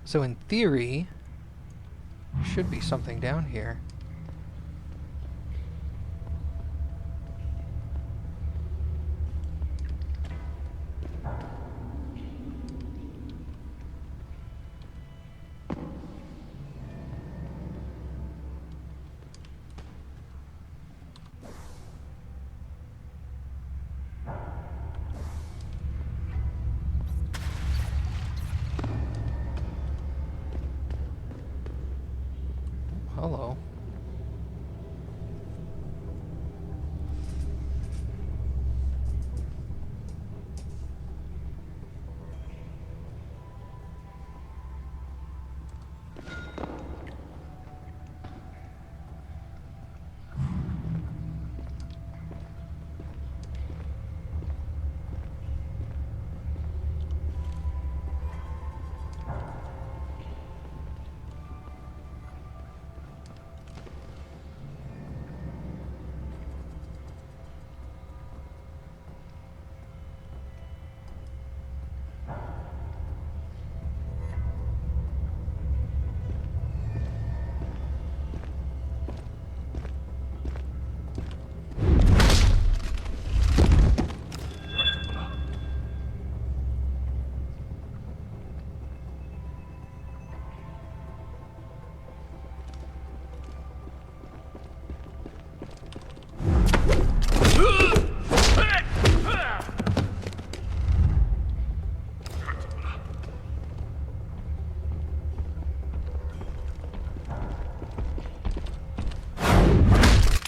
So in theory, there should be something down here. Hello.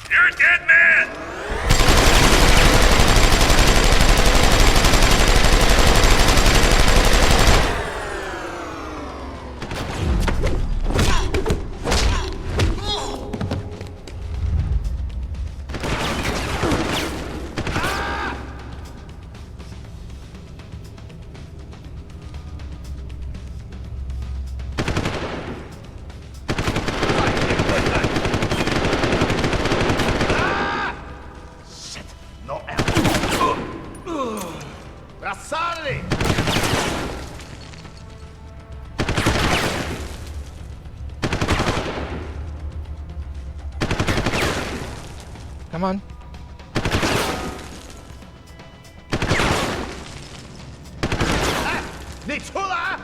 You're a dead man! Brazzarli! Come on. Ni出来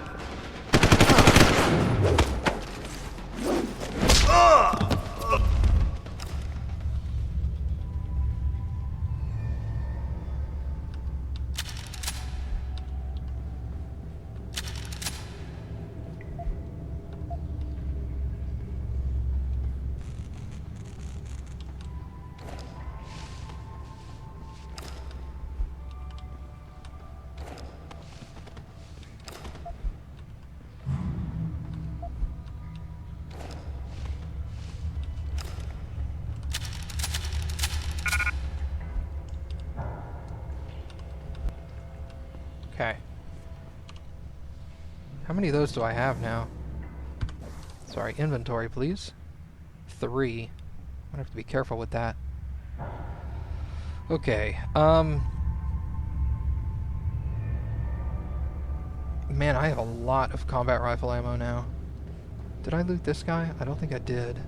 ！Okay. How many of those do I have now? Sorry, inventory, please. 3. I'm gonna have to be careful with that. Okay, man, I have a lot of combat rifle ammo now. Did I loot this guy? I don't think I did.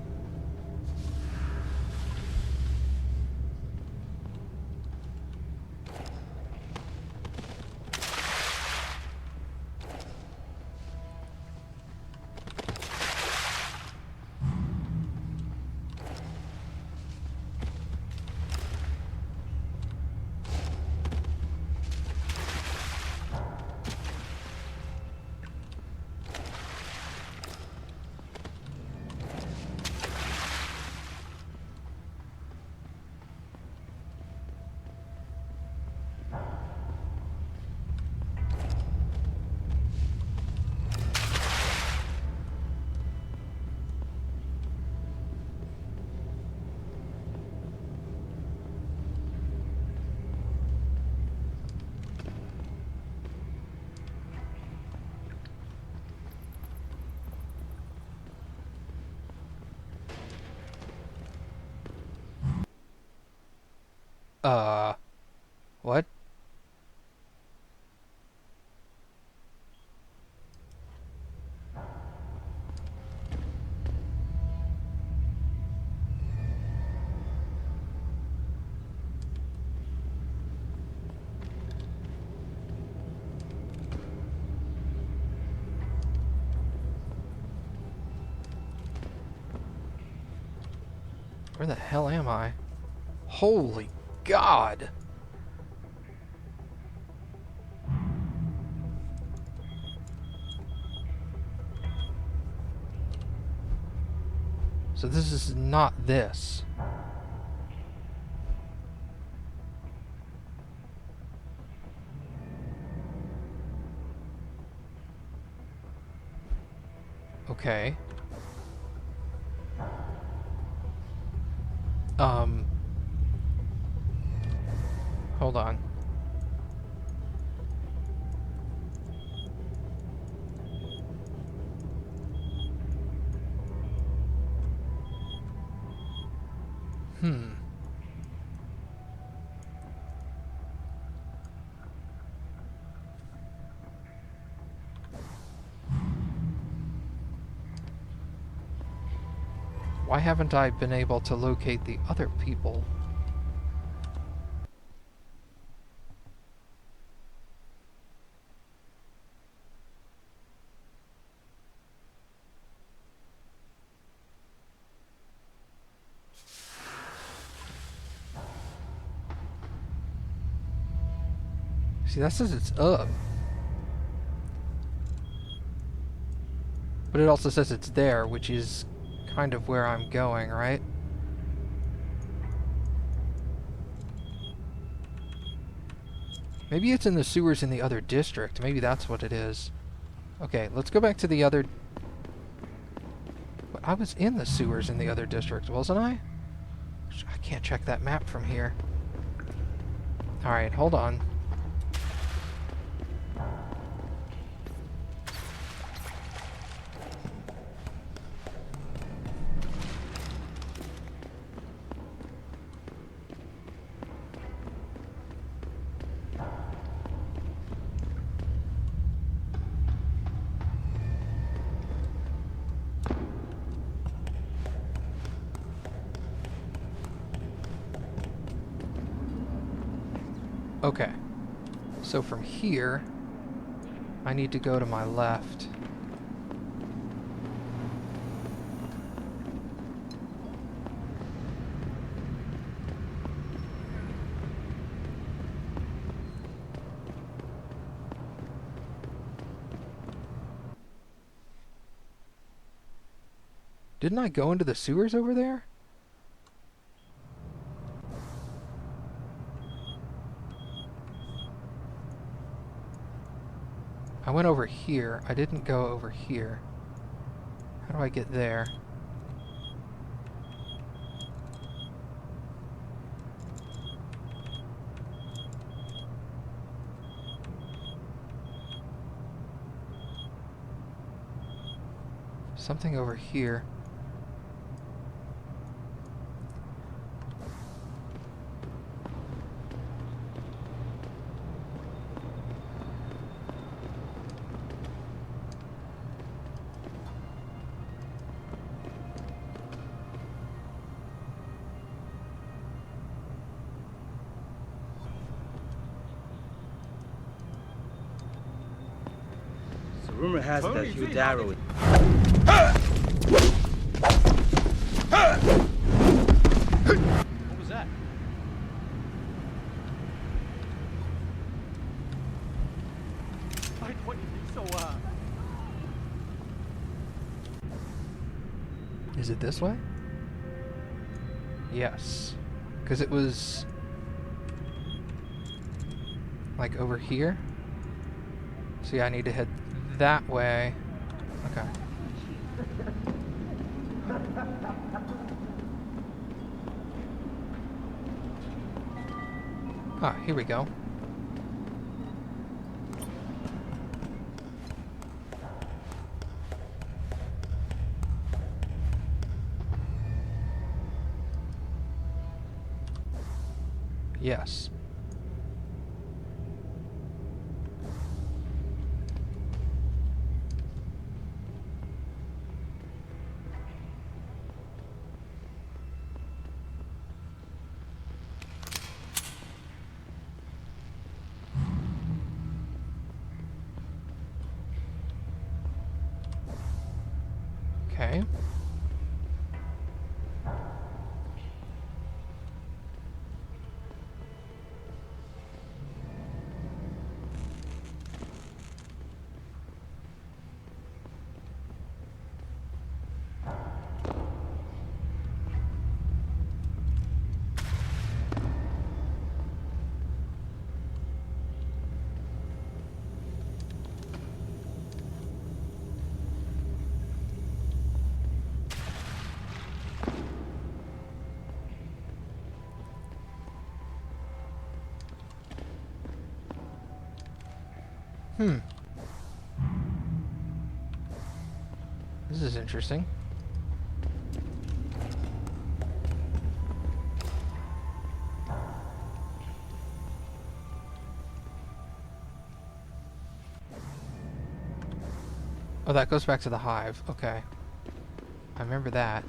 What? Where the hell am I? Holy God! So this is not this. Okay. Hold on. Why haven't I been able to locate the other people? See, that says it's up. But it also says it's there, which is kind of where I'm going, right? Maybe it's in the sewers in the other district. Maybe that's what it is. Okay, let's go back to the other... But I was in the sewers in the other district, wasn't I? I can't check that map from here. Alright, hold on. Okay, so from here, I need to go to my left. Didn't I go into the sewers over there? I went over here. I didn't go over here. How do I get there? Something over here. Rumor has it that Hugh Darrow is... What was that? What do you think so, Is it this way? Yes. Because it was... like over here? So yeah, I need to head that way. Okay. Ah, here we go. Yes. Okay. Hmm. This is interesting. Oh, that goes back to the hive. Okay. I remember that.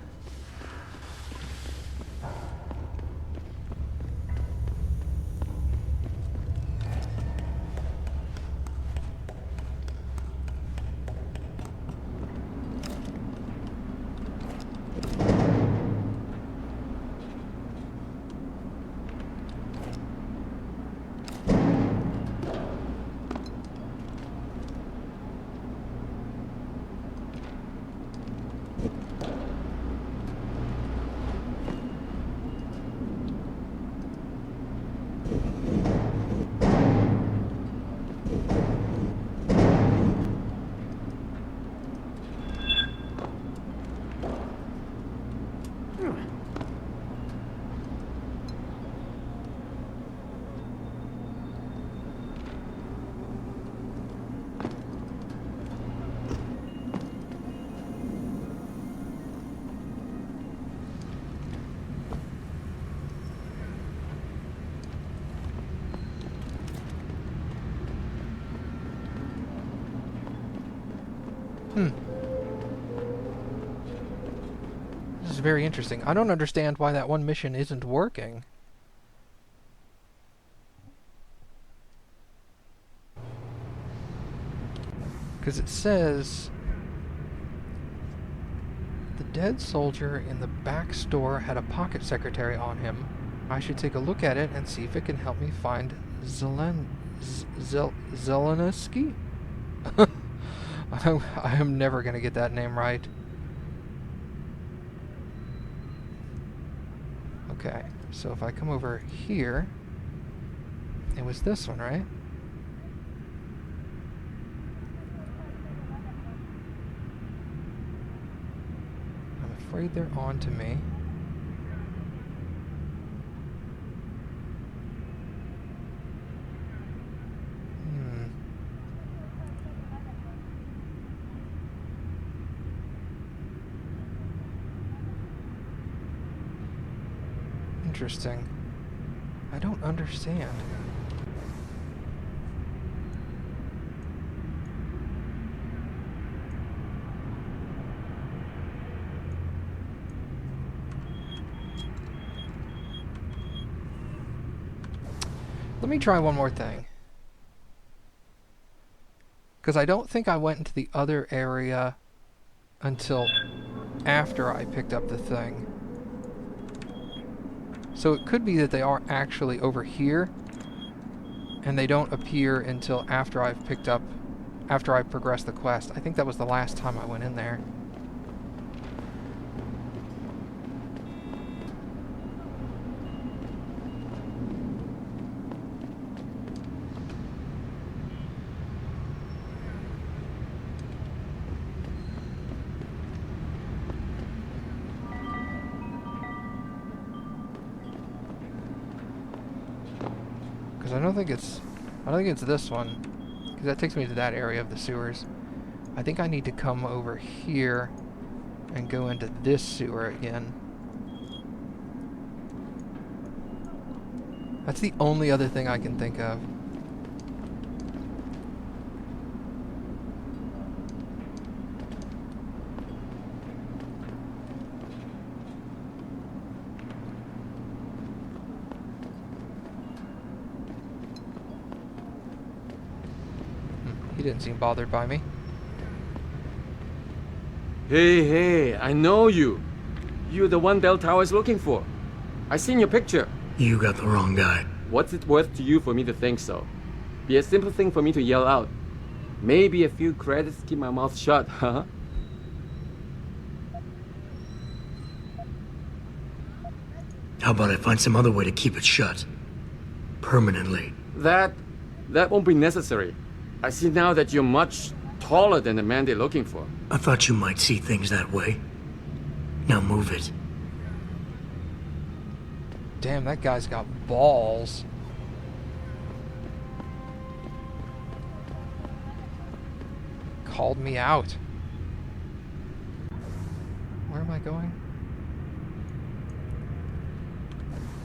Hmm. This is very interesting. I don't understand why that one mission isn't working. Because it says... The dead soldier in the back store had a pocket secretary on him. I should take a look at it and see if it can help me find Zelazny? I am never going to get that name right. Okay, so if I come over here, it was this one, right? I'm afraid they're on to me. Interesting. I don't understand. Let me try one more thing. Because I don't think I went into the other area until after I picked up the thing. So it could be that they are actually over here, and they don't appear until after I've progressed the quest. I think that was the last time I went in there. I don't think it's this one, because that takes me to that area of the sewers. I think I need to come over here and go into this sewer again. That's the only other thing I can think of. He didn't seem bothered by me. Hey, I know you. You're the one Bell Tower is looking for. I seen your picture. You got the wrong guy. What's it worth to you for me to think so? Be a simple thing for me to yell out. Maybe a few credits keep my mouth shut, huh? How about I find some other way to keep it shut? Permanently. That won't be necessary. I see now that you're much taller than the man they're looking for. I thought you might see things that way. Now move it. Damn, that guy's got balls. Damn, that guy's got balls. called me out. Where am I going?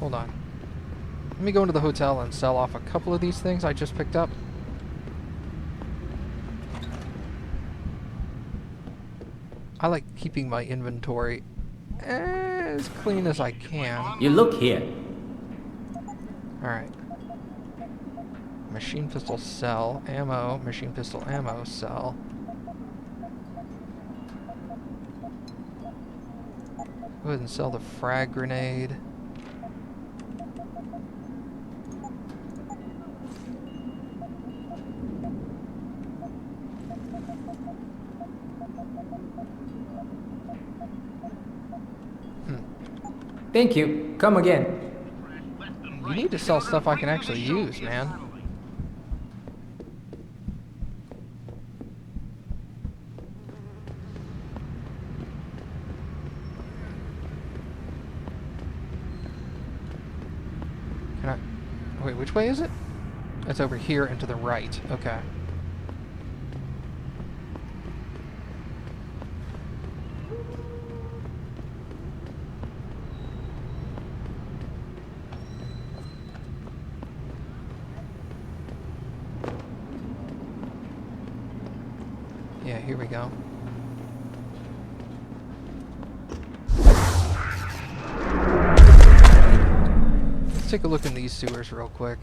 Hold on. Let me go into the hotel and sell off a couple of these things I just picked up. I like keeping my inventory as clean as I can. You look here. Alright. Machine pistol sell. Ammo. Machine pistol ammo sell. Go ahead and sell the frag grenade. Thank you. Come again. You need to sell stuff I can actually use, man. Can I... Wait, which way is it? It's over here and to the right. Okay. Yeah, here we go. Let's take a look in these sewers real quick.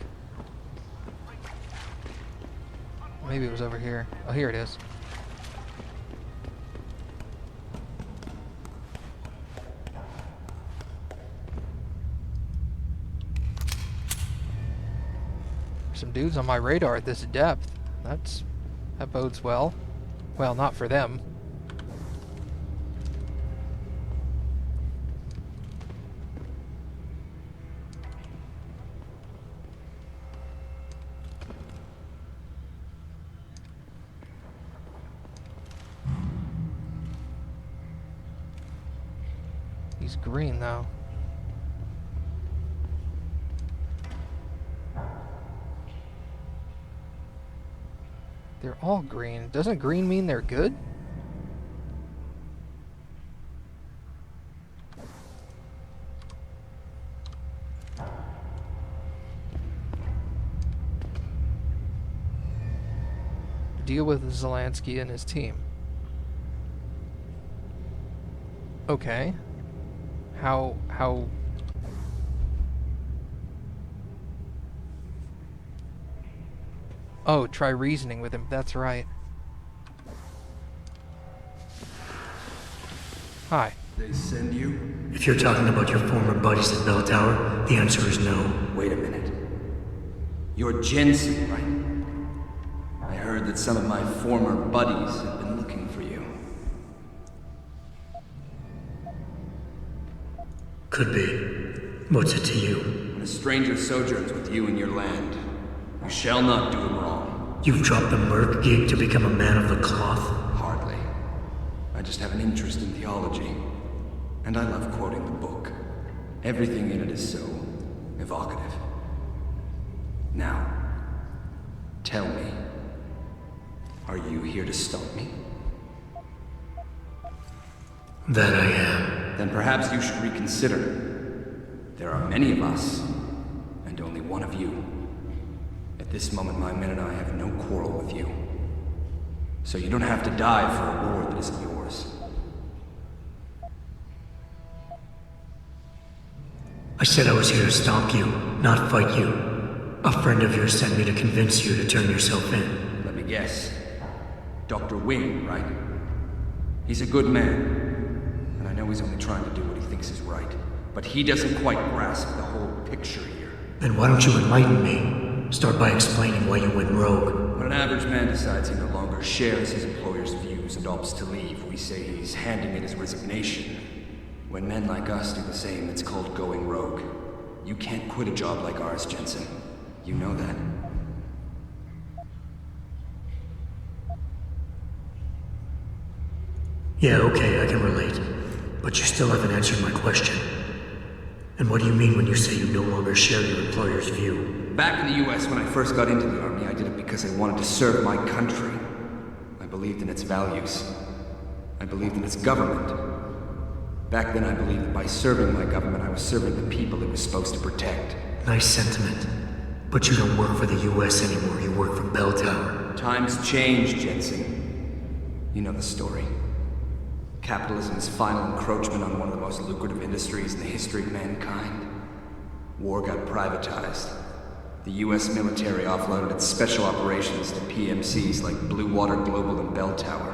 Maybe it was over here. Oh, here it is. Some dudes on my radar at this depth. That bodes well. Well, not for them. He's green, though. They're all green. Doesn't green mean they're good? Deal with Zelazny and his team. Okay. How... Oh, try reasoning with him. That's right. Hi. They send you? If you're talking about your former buddies at Bell Tower, the answer is no. Wait a minute. You're Jensen, right? I heard that some of my former buddies have been looking for you. Could be. What's it to you? When a stranger sojourns with you in your land, you shall not do him wrong. You've dropped the merc gig to become a man of the cloth? Hardly. I just have an interest in theology. And I love quoting the book. Everything in it is so evocative. Now, tell me, are you here to stop me? That I am. Then perhaps you should reconsider. There are many of us, and only one of you. At this moment, my men and I have no quarrel with you. So you don't have to die for a war that isn't yours. I said I was here to stop you, not fight you. A friend of yours sent me to convince you to turn yourself in. Let me guess. Dr. Wing, right? He's a good man. And I know he's only trying to do what he thinks is right. But he doesn't quite grasp the whole picture here. Then why don't you enlighten me? Start by explaining why you went rogue. When an average man decides he no longer shares his employer's views and opts to leave, we say he's handing in his resignation. When men like us do the same, it's called going rogue. You can't quit a job like ours, Jensen. You know that. Yeah, okay, I can relate. But you still haven't answered my question. And what do you mean when you say you no longer share your employer's view? Back in the US, when I first got into the army, I did it because I wanted to serve my country. I believed in its values. I believed in its government. Back then I believed that by serving my government, I was serving the people it was supposed to protect. Nice sentiment. But you don't work for the US anymore, you work for Bell Tower. Times change, Jensen. You know the story. Capitalism's final encroachment on one of the most lucrative industries in the history of mankind. War got privatized. The US military offloaded its special operations to PMCs like Blue Water Global and Bell Tower.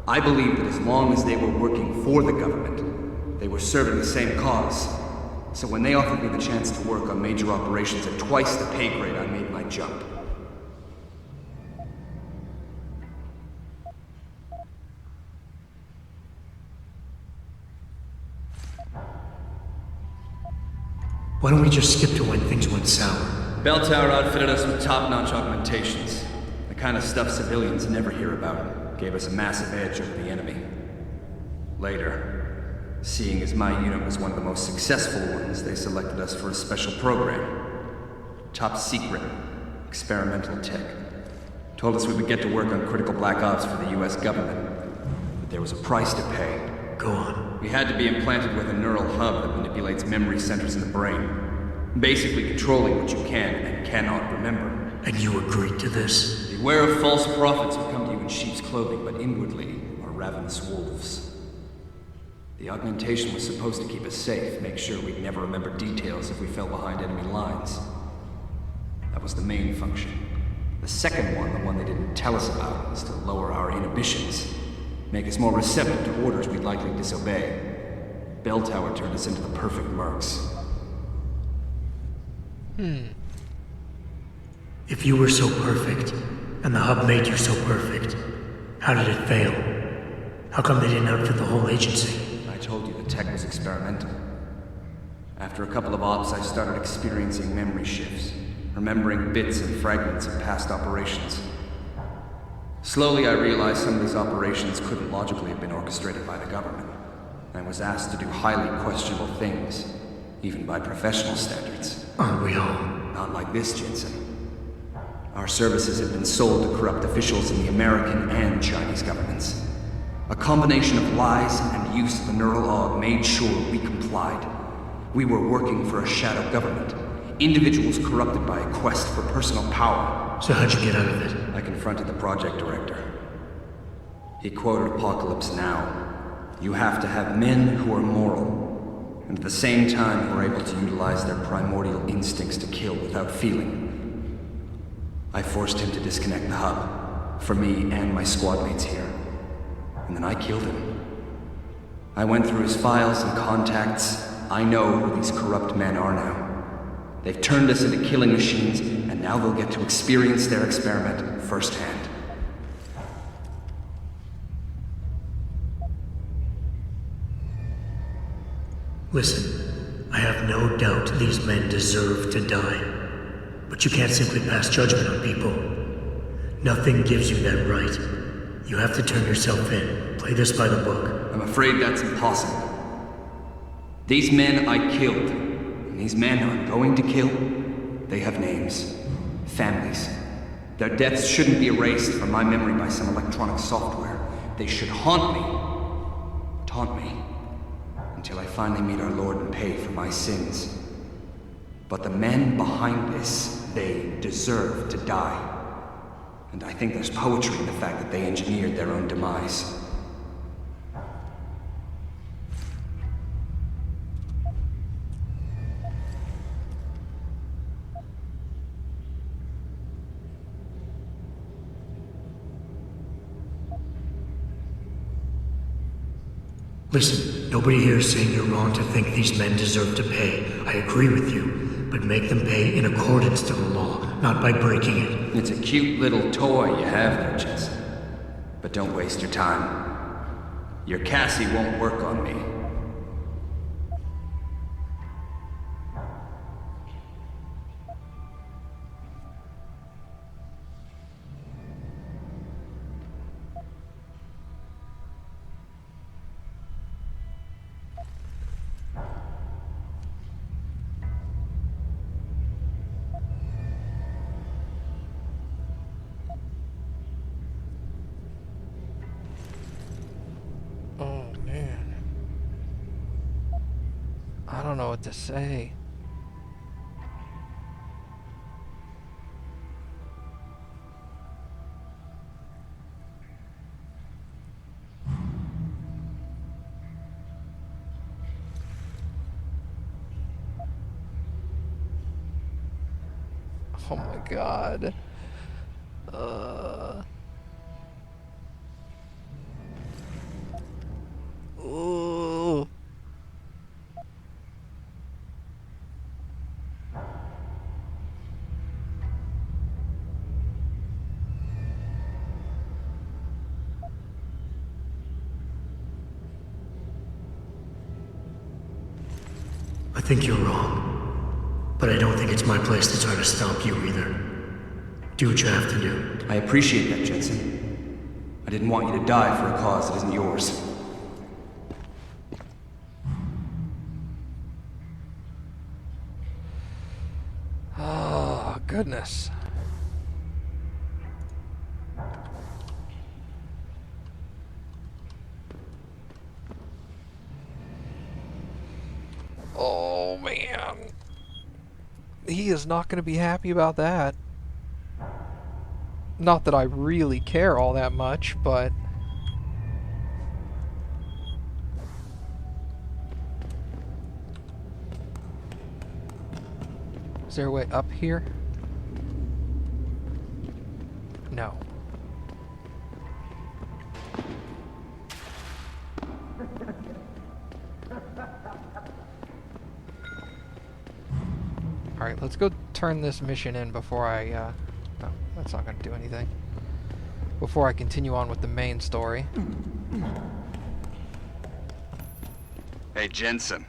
I believed that as long as they were working for the government, they were serving the same cause. So when they offered me the chance to work on major operations at twice the pay grade, I made my jump. Why don't we just skip to when things went sour? Bell Tower outfitted us with top-notch augmentations. The kind of stuff civilians never hear about. Gave us a massive edge over the enemy. Later, seeing as my unit was one of the most successful ones, they selected us for a special program. Top secret, experimental tech. Told us we would get to work on critical black ops for the US government. But there was a price to pay. Go on. We had to be implanted with a neural hub that manipulates memory centers in the brain. Basically controlling what you can and cannot remember. And you agreed to this? Beware of false prophets who come to you in sheep's clothing, but inwardly are ravenous wolves. The augmentation was supposed to keep us safe, make sure we'd never remember details if we fell behind enemy lines. That was the main function. The second one, the one they didn't tell us about, was to lower our inhibitions. Make us more receptive to orders we'd likely disobey. Bell Tower turned us into the perfect mercs. If you were so perfect, and the hub made you so perfect, how did it fail? How come they didn't outfit the whole agency? I told you the tech was experimental. After a couple of ops, I started experiencing memory shifts, remembering bits and fragments of past operations. Slowly I realized some of these operations couldn't logically have been orchestrated by the government. I was asked to do highly questionable things, even by professional standards. Aren't we all? Not like this, Jensen. Our services have been sold to corrupt officials in the American and Chinese governments. A combination of lies and use of the neural aug made sure we complied. We were working for a shadow government. Individuals corrupted by a quest for personal power. So how'd you get out of it? I confronted the project director. He quoted Apocalypse Now. You have to have men who are moral, and at the same time who are able to utilize their primordial instincts to kill without feeling. I forced him to disconnect the hub, for me and my squad mates here. And then I killed him. I went through his files and contacts. I know who these corrupt men are now. They've turned us into killing machines, and now they'll get to experience their experiment firsthand. Listen, I have no doubt these men deserve to die. But you can't simply pass judgment on people. Nothing gives you that right. You have to turn yourself in. Play this by the book. I'm afraid that's impossible. These men I killed, and these men I'm going to kill, they have names, families. Their deaths shouldn't be erased from my memory by some electronic software. They should haunt me, taunt me, until I finally meet our Lord and pay for my sins. But the men behind this, they deserve to die. And I think there's poetry in the fact that they engineered their own demise. Listen, nobody here is saying you're wrong to think these men deserve to pay. I agree with you, but make them pay in accordance to the law, not by breaking it. It's a cute little toy you have there, Jensen. But don't waste your time. Your Cassie won't work on me. know what to say. Oh my god. Ooh. I think you're wrong. But I don't think it's my place to try to stop you either. Do what you have to do. I appreciate that, Jensen. I didn't want you to die for a cause that isn't yours. Oh, goodness. Oh, man. He is not going to be happy about that. Not that I really care all that much, but... Is there a way up here? No. Alright, let's go turn this mission in before I, no, that's not going to do anything. Before I continue on with the main story. Hey, Jensen.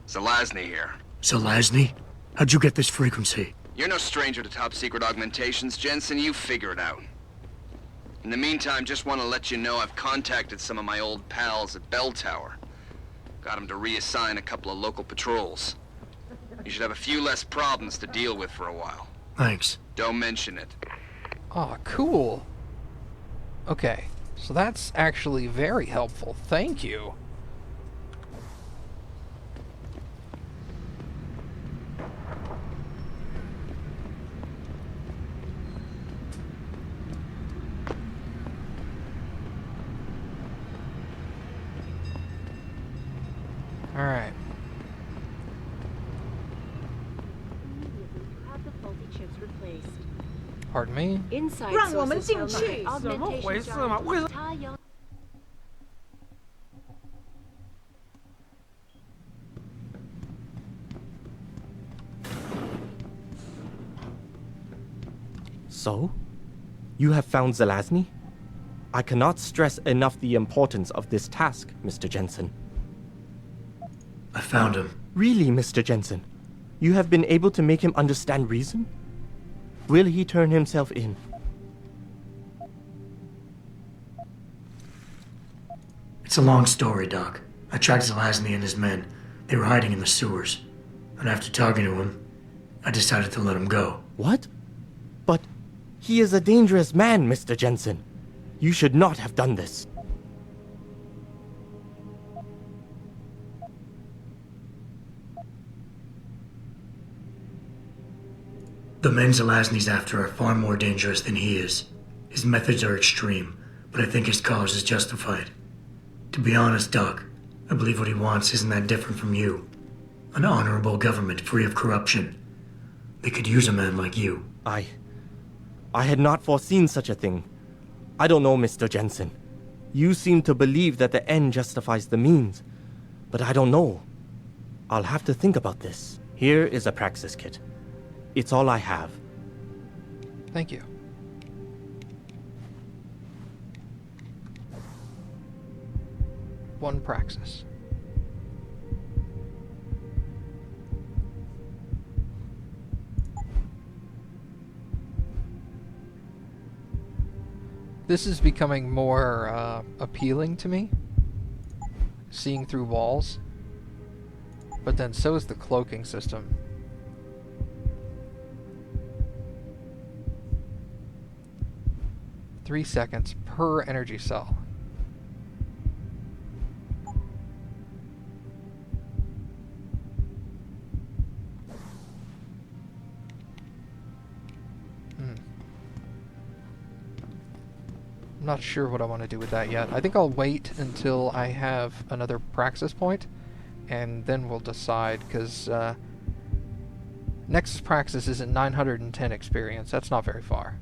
Zelazny here. Zelazny? How'd you get this frequency? You're no stranger to top-secret augmentations, Jensen. You figure it out. In the meantime, just want to let you know I've contacted some of my old pals at Bell Tower. Got them to reassign a couple of local patrols. You should have a few less problems to deal with for a while. Thanks. Don't mention it. Oh, cool. Okay, so that's actually very helpful. Thank you. All right. Have the faulty chips replaced. Pardon me? Inside 让我们 sources 进 tell 去。 my 怎么回事嘛？ augmentation 为什么？ 他要 So? You have found Zelazny? I cannot stress enough the importance of this task, Mr. Jensen. I found him. Really, Mr. Jensen? You have been able to make him understand reason? Will he turn himself in? It's a long story, Doc. I tracked Zelazny and his men. They were hiding in the sewers. And after talking to him, I decided to let him go. What? But he is a dangerous man, Mr. Jensen. You should not have done this. The men Zelazny's after are far more dangerous than he is. His methods are extreme, but I think his cause is justified. To be honest, Doc, I believe what he wants isn't that different from you. An honorable government free of corruption. They could use a man like you. I had not foreseen such a thing. I don't know, Mr. Jensen. You seem to believe that the end justifies the means, but I don't know. I'll have to think about this. Here is a praxis kit. It's all I have. Thank you. One praxis. This is becoming more appealing to me. Seeing through walls. But then so is the cloaking system. Three seconds per energy cell. I'm not sure what I want to do with that yet. I think I'll wait until I have another praxis point, and then we'll decide, because next praxis is at 910 experience. That's not very far.